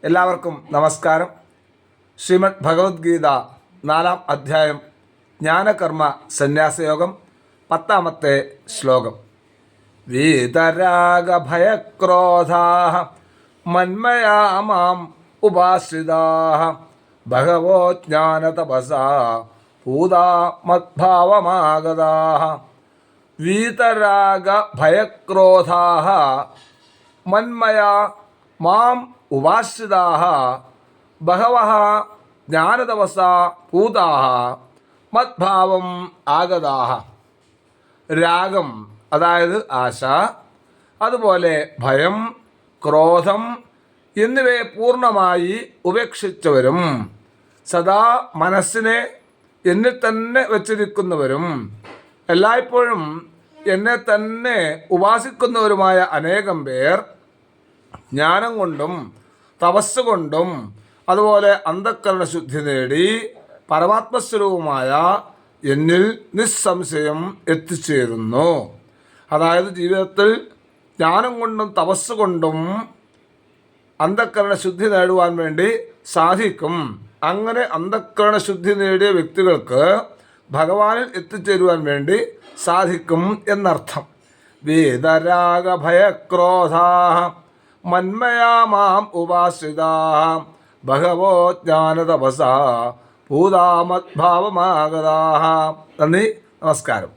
എല്ലാവർക്കും നമസ്കാരം. ശ്രീമദ് ഭഗവത്ഗീത 4-ാം അധ്യായം ജ്ഞാനകർമ്മ സന്യാസയോഗം 10-ാമത്തെ ശ്ലോകം. വീതരാഗഭയക്രോധാഃ മന്മയാ മാം ഉപാശ്രിതാഃ ബഹവോ ജ്ഞാനതപസാ പൂതാ മദ്ഭാവമാഗതാഃ. വീതരാഗഭയക്രോധാഃ മന്മയാ മാം ഉപാശ്രിതാഃ ബഹവഃ ജ്ഞാനതപസാ പൂതാഃ മദ്ഭാവം ആഗതാഃ. രാഗം അതായത് ആശ, അതുപോലെ ഭയം, ക്രോധം എന്നിവയെ പൂർണ്ണമായി ഉപേക്ഷിച്ചവരും സദാ മനസ്സിനെ എന്നിൽ തന്നെ വച്ചിരിക്കുന്നവരും എല്ലായ്പ്പോഴും എന്നെ തന്നെ ഉപാസിക്കുന്നവരുമായ അനേകം പേർ ജ്ഞാനം കൊണ്ടും തപസ് കൊണ്ടും അതുപോലെ അന്ധഃകരണശുദ്ധി നേടി പരമാത്മസ്വരൂപമായ എന്നിൽ നിസ്സംശയം എത്തിച്ചേരുന്നു. അതായത് ജീവിതത്തിൽ ജ്ഞാനം കൊണ്ടും തപസ് കൊണ്ടും അന്ധഃകരണശുദ്ധി നേടുവാൻ വേണ്ടി സാധിക്കും. അങ്ങനെ അന്ധഃകരണശുദ്ധി നേടിയ വ്യക്തികൾക്ക് ഭഗവാനിൽ എത്തിച്ചേരുവാൻ വേണ്ടി സാധിക്കും എന്നർത്ഥം. വീതരാഗഭയക്രോധാഃ മന്മയാ മാം ഉപാശ്രിതാഃ ബഹവോ ജ്ഞാനതപസാ പൂതാ മദ്ഭാവമാഗതാഃ. നന്ദി, നമസ്കാരം.